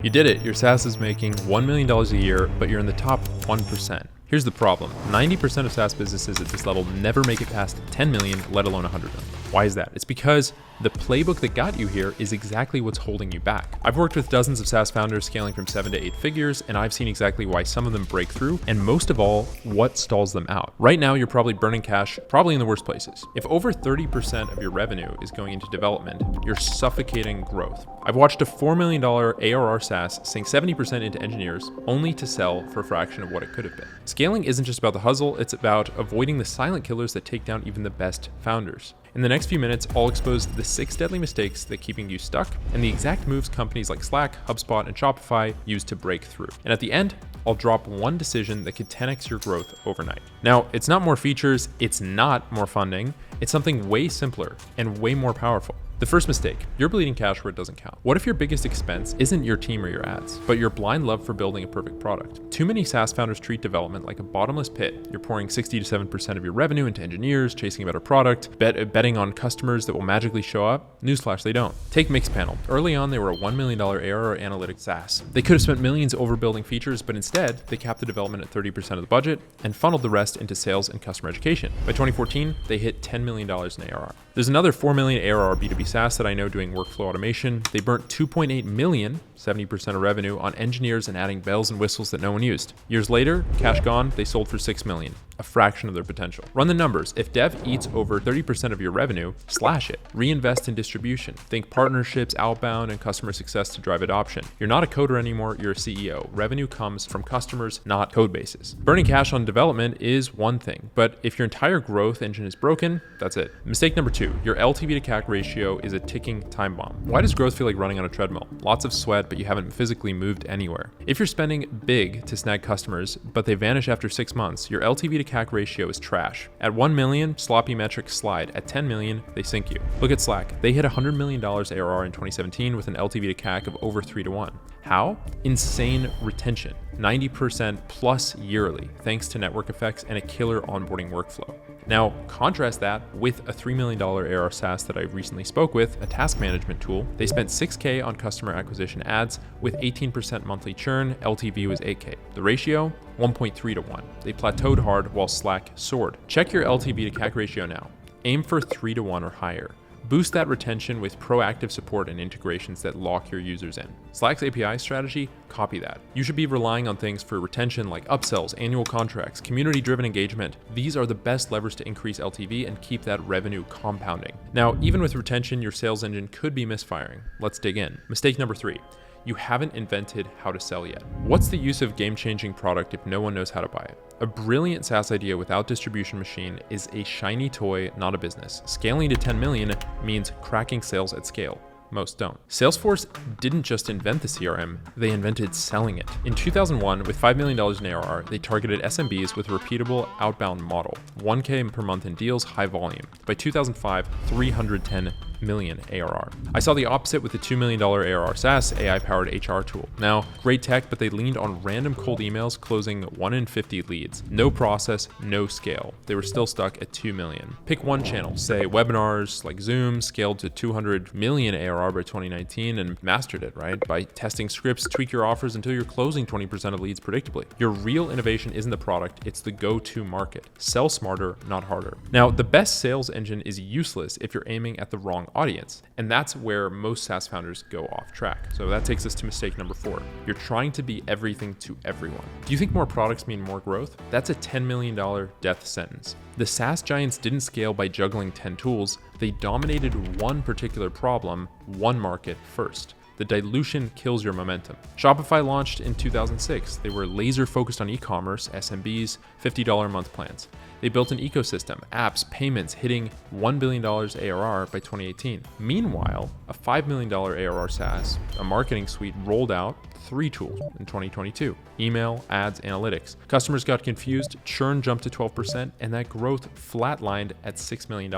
You did it. Your SaaS is making $1 million a year, but you're in the top 1%. Here's the problem. 90% of SaaS businesses at this level never make it past 10 million, let alone 100 million. Why is that? It's because the playbook that got you here is exactly what's holding you back. I've worked with dozens of SaaS founders scaling from 7 to 8 figures, and I've seen exactly why some of them break through, and most of all, what stalls them out. Right now, you're probably burning cash, probably in the worst places. If over 30% of your revenue is going into development, you're suffocating growth. I've watched a $4 million ARR SaaS sink 70% into engineers, only to sell for a fraction of what it could have been. Scaling isn't just about the hustle, it's about avoiding the silent killers that take down even the best founders. In the next few minutes, I'll expose the 6 deadly mistakes that are keeping you stuck and the exact moves companies like Slack, HubSpot, and Shopify use to break through. And at the end, I'll drop one decision that could 10x your growth overnight. Now, it's not more features, it's not more funding, it's something way simpler and way more powerful. The first mistake, you're bleeding cash where it doesn't count. What if your biggest expense isn't your team or your ads, but your blind love for building a perfect product? Too many SaaS founders treat development like a bottomless pit. You're pouring 60 to 7% of your revenue into engineers, chasing a better product, betting on customers that will magically show up. Newsflash, they don't. Take Mixpanel. Early on, they were a $1 million ARR analytics SaaS. They could have spent millions overbuilding features, but instead, they capped the development at 30% of the budget and funneled the rest into sales and customer education. By 2014, they hit $10 million in ARR. There's another 4 million ARR B2B SaaS that I know doing workflow automation. They burnt 2.8 million, 70% of revenue, on engineers and adding bells and whistles that no one used. Years later, cash gone, they sold for 6 million, a fraction of their potential. Run the numbers. If dev eats over 30% of your revenue, slash it. Reinvest in distribution. Think partnerships, outbound, and customer success to drive adoption. You're not a coder anymore, you're a CEO. Revenue comes from customers, not code bases. Burning cash on development is one thing, but if your entire growth engine is broken, that's it. Mistake number 2, your LTV to CAC ratio is a ticking time bomb. Why does growth feel like running on a treadmill? Lots of sweat, but you haven't physically moved anywhere. If you're spending big to snag customers, but they vanish after 6 months, your LTV to CAC ratio is trash. At 1 million, sloppy metrics slide. At 10 million, they sink you. Look at Slack. They hit $100 million ARR in 2017 with an LTV to CAC of over 3 to 1. How? Insane retention. 90% plus yearly, thanks to network effects and a killer onboarding workflow. Now, contrast that with a $3 million ARR SaaS that I recently spoke with, a task management tool. They spent $6K on customer acquisition ads with 18% monthly churn. LTV was 8K. The ratio, 1.3 to 1. They plateaued hard while Slack soared. Check your LTV to CAC ratio now. Aim for 3 to 1 or higher. Boost that retention with proactive support and integrations that lock your users in. Slack's API strategy, copy that. You should be relying on things for retention like upsells, annual contracts, community-driven engagement. These are the best levers to increase LTV and keep that revenue compounding. Now, even with retention, your sales engine could be misfiring. Let's dig in. Mistake number 3. You haven't invented how to sell yet. What's the use of game-changing product if no one knows how to buy it? A brilliant SaaS idea without distribution machine is a shiny toy, not a business. Scaling to 10 million means cracking sales at scale. Most don't. Salesforce didn't just invent the CRM, they invented selling it. In 2001, with $5 million in ARR, they targeted SMBs with a repeatable outbound model, 1K per month in deals, high volume. By 2005, 310 million ARR. I saw the opposite with the $2 million ARR SaaS AI-powered HR tool. Now, great tech, but they leaned on random cold emails, closing 1 in 50 leads. No process, no scale. They were still stuck at 2 million. Pick one channel, say webinars like Zoom, scaled to 200 million ARR by 2019 and mastered it, right? By testing scripts, tweak your offers until you're closing 20% of leads predictably. Your real innovation isn't the product, it's the go-to market. Sell smarter, not harder. Now, the best sales engine is useless if you're aiming at the wrong audience. And that's where most SaaS founders go off track. So that takes us to mistake number 4. You're trying to be everything to everyone. Do you think more products mean more growth? That's a $10 million death sentence. The SaaS giants didn't scale by juggling 10 tools. They dominated one particular problem, one market first. The dilution kills your momentum. Shopify launched in 2006. They were laser focused on e-commerce, SMBs, $50 a month plans. They built an ecosystem, apps, payments, hitting $1 billion ARR by 2018. Meanwhile, a $5 million ARR SaaS, a marketing suite, rolled out 3 tools in 2022: email, ads, analytics. Customers got confused, churn jumped to 12%, and that growth flatlined at $6 million.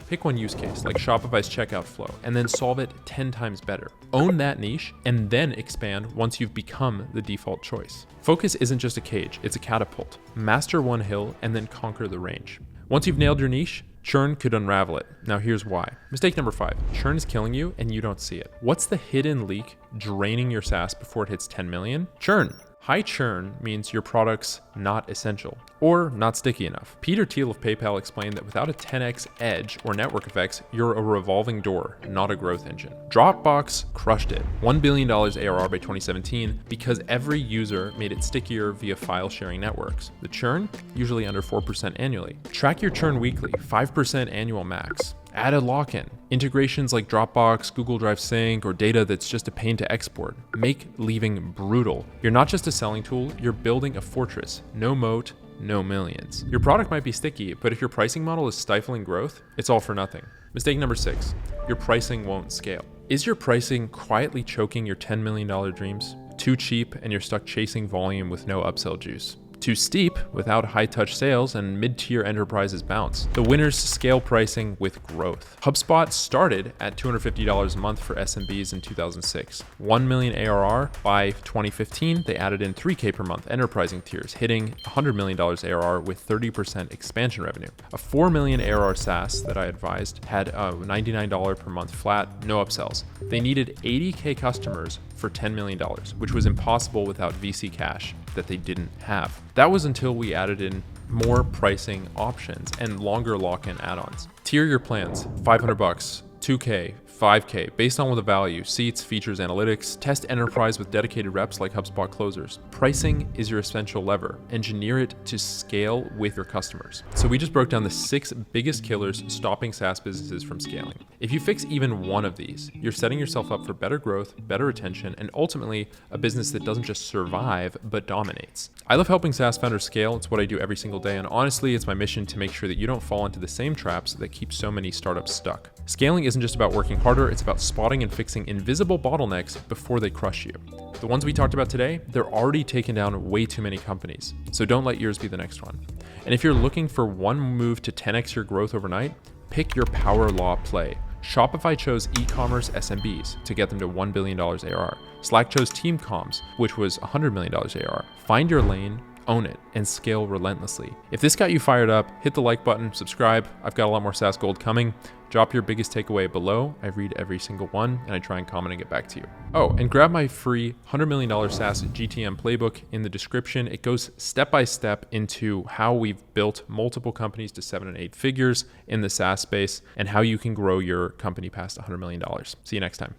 Pick one use case, like Shopify's checkout flow, and then solve it 10 times better. Own that niche, and then expand once you've become the default choice. Focus isn't just a cage, it's a catapult. Master one hill, and then conquer the range. Once you've nailed your niche, Churn could unravel it. Now here's why. Mistake number 5, churn is killing you and you don't see it. What's the hidden leak draining your SaaS before it hits 10 million? Churn. High churn means your product's not essential or not sticky enough. Peter Thiel of PayPal explained that without a 10x edge or network effects, you're a revolving door, not a growth engine. Dropbox crushed it. $1 billion ARR by 2017 because every user made it stickier via file sharing networks. The churn, usually under 4% annually. Track your churn weekly, 5% annual max. Add a lock-in. Integrations like Dropbox, Google Drive Sync, or data that's just a pain to export. Make leaving brutal. You're not just a selling tool, you're building a fortress. No moat, no millions. Your product might be sticky, but if your pricing model is stifling growth, it's all for nothing. Mistake number 6, your pricing won't scale. Is your pricing quietly choking your $10 million dreams? Too cheap and you're stuck chasing volume with no upsell juice. Too steep without high-touch sales and mid-tier enterprises bounce. The winners scale pricing with growth. HubSpot started at $250 a month for SMBs in 2006. 1 million ARR by 2015, they added in $3K per month enterprising tiers, hitting $100 million ARR with 30% expansion revenue. A 4 million ARR SaaS that I advised had a $99 per month flat, no upsells. They needed 80K customers for $10 million, which was impossible without VC cash that they didn't have. That was until we added in more pricing options and longer lock-in add-ons. Tier your plans, $500, $2K, $5K, based on the value, seats, features, analytics. Test enterprise with dedicated reps like HubSpot closers. Pricing is your essential lever. Engineer it to scale with your customers. So we just broke down the 6 biggest killers stopping SaaS businesses from scaling. If you fix even one of these, you're setting yourself up for better growth, better retention, and ultimately a business that doesn't just survive, but dominates. I love helping SaaS founders scale. It's what I do every single day. And honestly, it's my mission to make sure that you don't fall into the same traps that keep so many startups stuck. Scaling isn't just about working harder, it's about spotting and fixing invisible bottlenecks before they crush you. The ones we talked about today, they're already taken down way too many companies, so don't let yours be the next one. And if you're looking for one move to 10x your growth overnight, pick your power law play. Shopify chose e-commerce SMBs to get them to $1 billion ARR. Slack chose team comms, which was $100 million ARR. Find your lane, own it, and scale relentlessly. If this got you fired up, hit the like button, subscribe. I've got a lot more SaaS gold coming. Drop your biggest takeaway below. I read every single one and I try and comment and get back to you. Oh, and grab my free $100 million SaaS GTM playbook in the description. It goes step by step into how we've built multiple companies to 7 and 8 figures in the SaaS space and how you can grow your company past $100 million. See you next time.